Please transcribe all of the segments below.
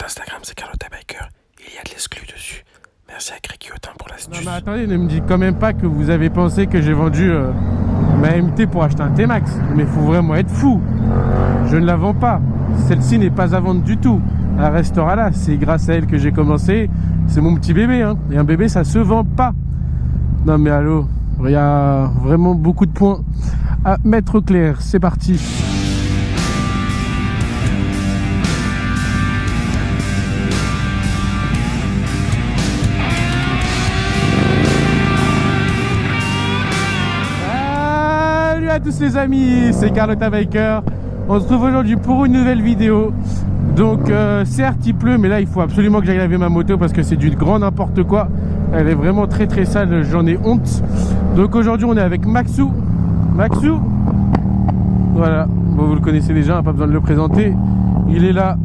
compte Instagram, c'est Carlotta Biker. Il y a de l'exclu dessus. Merci à Criciotin pour l'astuce. Non mais attendez, ne me dites quand même pas que vous avez pensé que j'ai vendu ma MT pour acheter un T-Max. Mais faut vraiment être fou. Je ne la vends pas. Celle-ci n'est pas à vendre du tout. Elle restera là. C'est grâce à elle que j'ai commencé. C'est mon petit bébé, hein. Et un bébé, ça se vend pas. Non mais allô, il y a vraiment beaucoup de points à mettre au clair. C'est parti. Salut à tous les amis, c'est Carlotta Biker. On se retrouve aujourd'hui pour une nouvelle vidéo. Donc certes il pleut, mais là il faut absolument que j'aille laver ma moto parce que c'est du grand n'importe quoi. Elle est vraiment très très sale, j'en ai honte. Donc aujourd'hui on est avec Maxou. Maxou, voilà, bon, vous le connaissez déjà, pas besoin de le présenter. Il est là.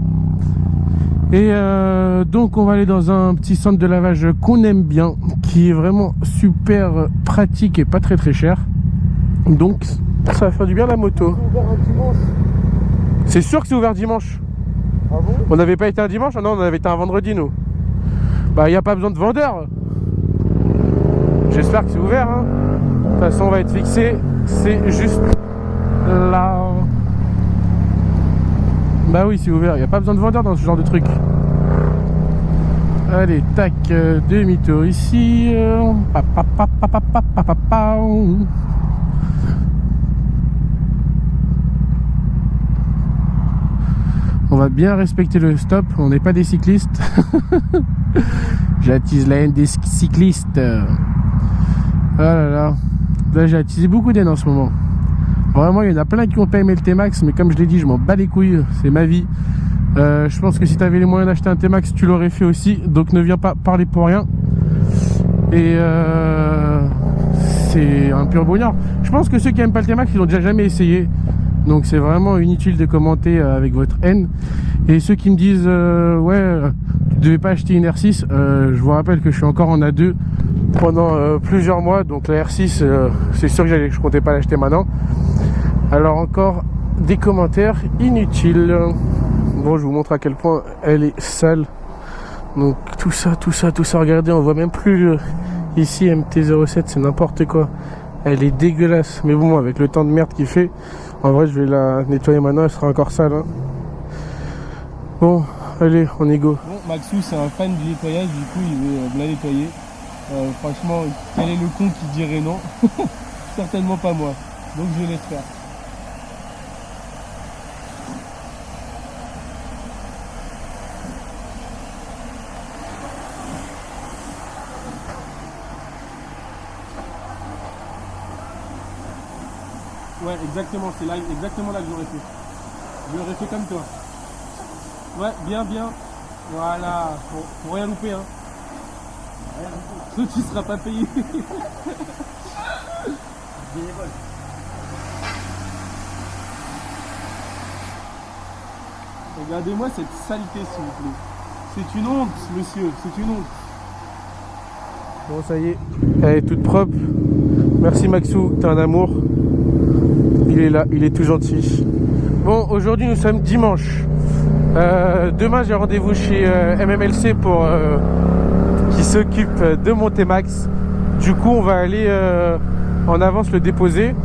Et donc on va aller dans un petit centre de lavage qu'on aime bien, qui est vraiment super pratique et pas très très cher. Donc ça va faire du bien la moto. C'est sûr que c'est ouvert dimanche. Ah bon? On n'avait pas été un dimanche? Non, on avait été un vendredi nous. Bah il n'y a pas besoin de vendeur. J'espère que c'est ouvert, hein. De toute façon on va être fixé. C'est juste là. Bah oui, c'est ouvert, il n'y a pas besoin de vendeur dans ce genre de truc. Allez, tac, demi-tour ici. On va bien respecter le stop, on n'est pas des cyclistes. J'attise la haine des cyclistes. Oh là là. Là j'ai attisé beaucoup d'haine en ce moment. Vraiment il y en a plein qui n'ont pas aimé le T-Max, mais comme je l'ai dit, je m'en bats les couilles, c'est ma vie. Je pense que si tu avais les moyens d'acheter un T-Max, tu l'aurais fait aussi. Donc ne viens pas parler pour rien. Et c'est un pur bonheur. Je pense que ceux qui n'aiment pas le T-Max, ils n'ont déjà jamais essayé. Donc c'est vraiment inutile de commenter avec votre haine. Et ceux qui me disent ouais, tu devais pas acheter une R6, je vous rappelle que je suis encore en A2 pendant plusieurs mois. Donc la R6, c'est sûr que je comptais pas l'acheter maintenant. Alors encore des commentaires inutiles. Bon, je vous montre à quel point elle est sale. Donc tout ça, regardez, on voit même plus ici MT-07, c'est n'importe quoi. Elle est dégueulasse. Mais bon, avec le temps de merde qu'il fait, en vrai, je vais la nettoyer maintenant, elle sera encore sale, hein. Bon, allez, on est go. Bon, Maxou, c'est un fan du nettoyage, du coup, il veut me la nettoyer. Franchement, quel est le con qui dirait non? Certainement pas moi. Donc, je laisse faire. Ouais, exactement, c'est là, exactement là que j'aurais fait. Je l'aurais fait comme toi. Ouais, bien. Voilà, faut rien louper, hein. Toi, tu seras pas payé. Regardez-moi cette saleté, s'il vous plaît. C'est une honte, monsieur, c'est une honte. Bon, ça y est, elle est toute propre. Merci Maxou, t'es un amour. Il est là, il est tout gentil. Bon, aujourd'hui nous sommes dimanche. Demain j'ai rendez-vous chez MMLC pour qui s'occupe de mon T-Max. Du coup on va aller en avance le déposer.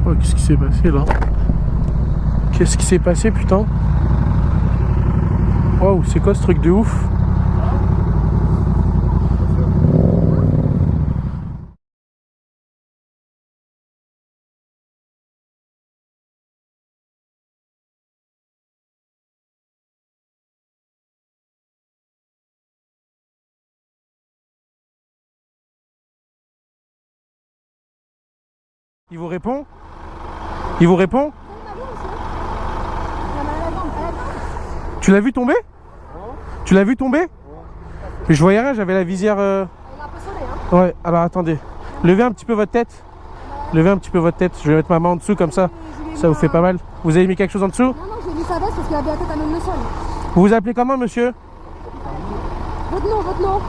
Oh, qu'est-ce qui s'est passé là? Qu'est-ce qui s'est passé, putain? Waouh, c'est quoi ce truc de ouf? Il vous répond? Il vous répond? Tu l'as vu tomber? Tu l'as vu tomber? Mais je voyais rien, j'avais la visière. Ouais, alors attendez. Levez un petit peu votre tête. Levez un petit peu votre tête. Je vais mettre ma main en dessous comme ça. Ça vous fait pas mal. Vous avez mis quelque chose en dessous? Non, j'ai mis sa veste parce qu'il avait la tête à même le sol. Vous vous appelez comment, monsieur? Votre nom?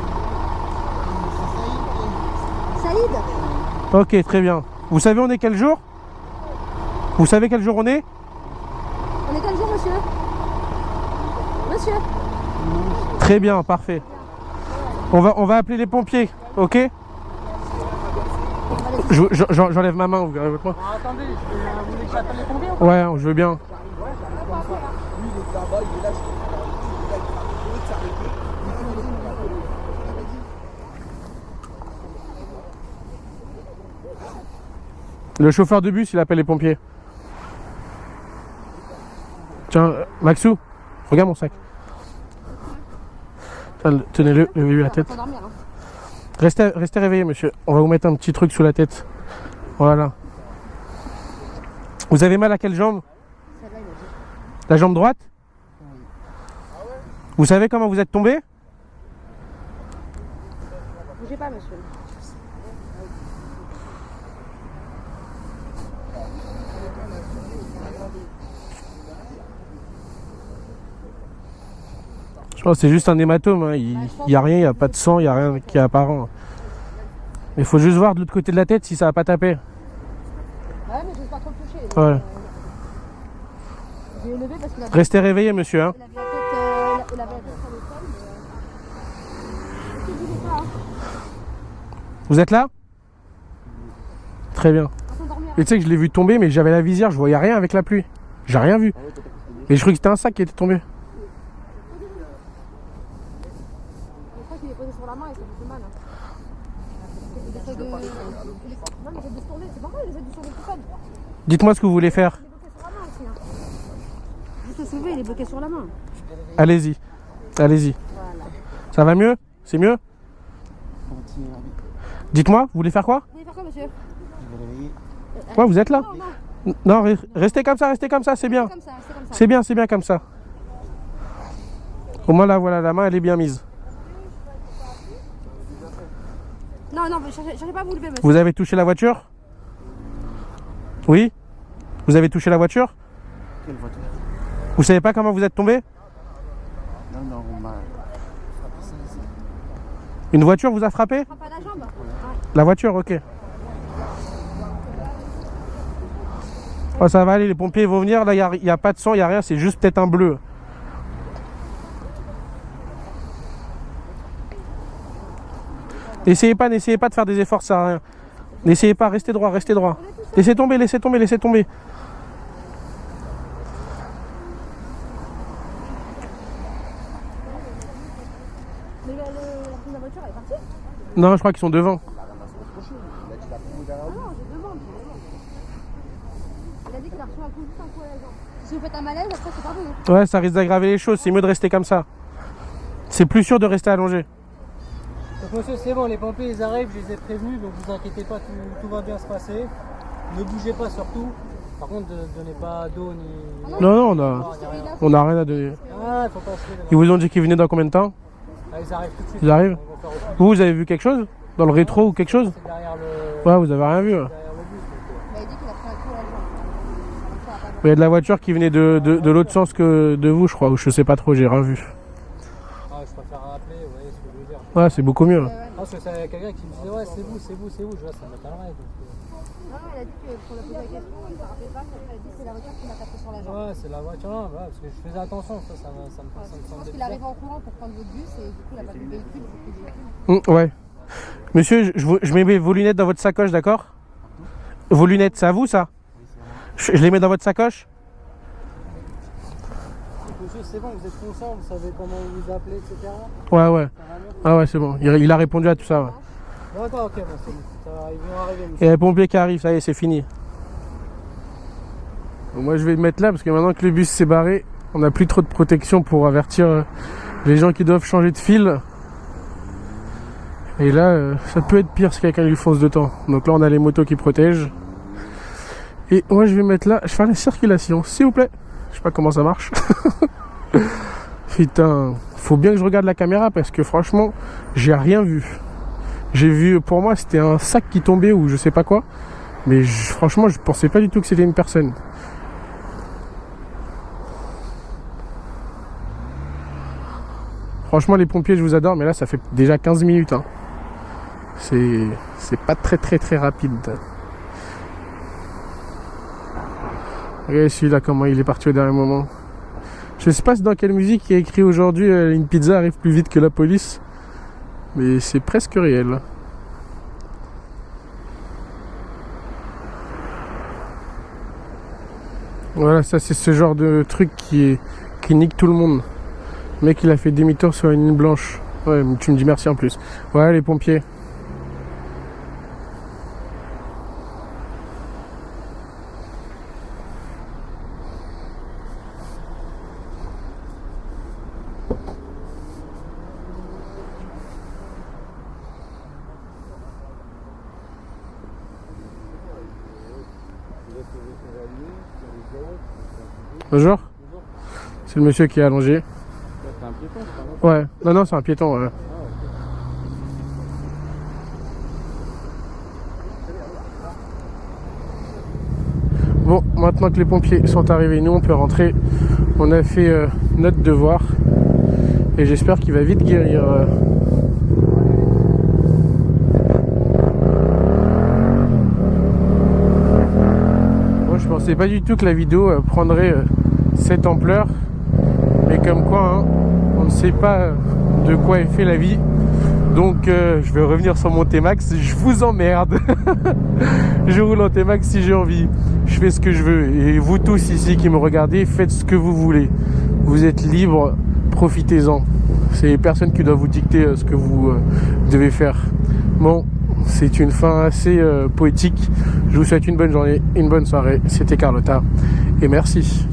Saïd. Ok, très bien. Vous savez on est quel jour? Vous savez quel jour on est? Monsieur. Monsieur. Très bien, parfait. On va appeler les pompiers, ok? J'enlève ma main, vous verrez votre main. Attendez, vous voulez que j'appelle les pompiers ou Ouais, je veux bien. Le chauffeur de bus, il appelle les pompiers. Tiens, Maxou, regarde mon sac. Tenez-le, levez-lui la tête. Dormir, hein. Restez réveillé, monsieur. On va vous mettre un petit truc sous la tête. Voilà. Vous avez mal à quelle jambe? Celle-là, il a dit. La jambe droite? Vous savez comment vous êtes tombé? Bougez pas, monsieur. Je pense que c'est juste un hématome. Hein. Il n'y a rien, il n'y a pas de sang, il n'y a rien qui est apparent. Mais il faut juste voir de l'autre côté de la tête si ça va pas taper. Ouais, mais je vais pas trop le toucher. Ouais. Je vais lever parce qu'il a Restez réveillé, monsieur. Hein. il avait la tête sur le sol, mais... Bougez pas, hein. Vous êtes là? Très bien. En train de dormir. Et tu sais que je l'ai vu tomber, mais j'avais la visière, je voyais rien avec la pluie. J'ai rien vu. Et je croyais que c'était un sac qui était tombé. Je crois qu'il est posé sur la main et ça lui fait mal. Hein. Il essaie de... Non, mais il essaie de se tourner. C'est pas grave, il essaie de se tourner tout seul. Dites-moi ce que vous voulez faire. Il est bloqué sur la main aussi. Hein. Juste se sauver, il est bloqué sur la main. Allez-y. Allez-y. Voilà. Ça va mieux? C'est mieux? Dites-moi, vous voulez faire quoi? Vous voulez faire quoi, monsieur? Ouais, vous êtes là? Non, non. Non, restez comme ça, c'est bien. Comme ça, c'est comme ça. C'est bien comme ça. Au moins là, voilà, la main elle est bien mise. Non, non, mais cherchez pas à vous lever, monsieur. Vous avez touché la voiture? Oui? Vous avez touché la voiture? Quelle voiture? Vous savez pas comment vous êtes tombé? Non, on m'a... Une voiture vous a frappé? Frappe à la jambe. Ouais. La voiture, ok. Oh, ça va aller, les pompiers vont venir. Là, il n'y a pas de sang, il n'y a rien, c'est juste peut-être un bleu. N'essayez pas de faire des efforts, ça sert à rien. N'essayez pas, restez droit, restez droit. Laissez tomber, laissez tomber, laissez tomber. Mais la voiture, elle est partie? Non, je crois qu'ils sont devant. Ah non, je demande. Il a dit qu'il a reçu un coup juste un coup à la jambe. Si vous faites un malaise, après c'est pas bon. Ouais, ça risque d'aggraver les choses, c'est mieux de rester comme ça. C'est plus sûr de rester allongé. Donc monsieur, c'est bon, les pompiers ils arrivent, je les ai prévenus, donc vous inquiétez pas, tout va bien se passer. Ne bougez pas surtout. Par contre, ne donnez pas d'eau ni... Non, on a rien. rien à donner. Ah, faut pas se lever. Ils vous ont dit qu'ils venaient dans combien de temps? Ah, ils arrivent tout de suite. Ils arrivent? Ils vont faire autre chose. Vous avez vu quelque chose? Dans le rétro ou quelque chose? C'est derrière le... Ouais, vous avez rien vu. Hein. derrière le bus. Il a dit qu'il a pris un coup à la jambe. Il y a de la voiture qui venait de l'autre sens que de vous, je crois, ou je sais pas trop, j'ai rien vu. Ah, je préfère rappeler, vous voyez ce que je veux dire. Ouais, c'est beaucoup mieux. Parce que c'est quelqu'un qui me disait, ouais, c'est vous. Je vois, ça m'étonnerait. Non, il a dit que pour la poser la question, il ne rappelait pas. Il a dit que c'est la voiture qui l'a tapé sur la jambe. Ouais, c'est la voiture, non, voilà, parce que je faisais attention, ça me Je pense semblait qu'il bizarre. arrive en courant pour prendre votre bus et du coup il a pas vu le véhicule, il s'est pris le véhicule. Ouais. Monsieur, je mets vos lunettes dans votre sacoche, d'accord? Vos lunettes, c'est à vous ça? Je les mets dans votre sacoche? Monsieur, c'est bon, vous êtes conscient, vous savez comment vous appelez, etc. Ouais, ouais. Ça va mieux? Ah ouais, c'est bon. Il a répondu à tout ça. Ouais. D'accord, ok, bon, c'est bon. Ils vont arriver, monsieur. Et les pompiers qui arrivent, ça y est, c'est fini. Bon, moi, je vais me mettre là parce que maintenant que le bus s'est barré, on n'a plus trop de protection pour avertir les gens qui doivent changer de fil. Et là, ça peut être pire si quelqu'un lui fonce dedans. Donc là, on a les motos qui protègent. Et moi, je vais me mettre là. Je vais faire la circulation, s'il vous plaît. Je sais pas comment ça marche. Putain, faut bien que je regarde la caméra parce que franchement, j'ai rien vu. J'ai vu, pour moi, c'était un sac qui tombait ou je sais pas quoi. Mais franchement, je pensais pas du tout que c'était une personne. Franchement, les pompiers, je vous adore, mais là, ça fait déjà 15 minutes. Hein. C'est pas très rapide. Regardez celui-là, comment il est parti au dernier moment. Je sais pas dans quelle musique il y a écrit aujourd'hui une pizza arrive plus vite que la police. Mais c'est presque réel. Voilà, ça c'est ce genre de truc qui nique tout le monde. Le mec il a fait demi-tour sur une ligne blanche. Ouais, tu me dis merci en plus. Ouais, les pompiers. Bonjour. C'est le monsieur qui est allongé. C'est un piéton, c'est pas Ouais, non, c'est un piéton. Ouais. Bon, maintenant que les pompiers sont arrivés, nous on peut rentrer. On a fait notre devoir et j'espère qu'il va vite guérir. Moi, je pensais pas du tout que la vidéo prendrait cette ampleur, mais comme quoi, hein, on ne sait pas de quoi est fait la vie. Donc je vais revenir sur mon T-Max, je vous emmerde. Je roule en T-Max si j'ai envie, je fais ce que je veux. Et vous tous ici qui me regardez, faites ce que vous voulez. Vous êtes libres, profitez-en. C'est personne qui doit vous dicter ce que vous devez faire. Bon, c'est une fin assez poétique. Je vous souhaite une bonne journée, une bonne soirée. C'était Carlotta et merci.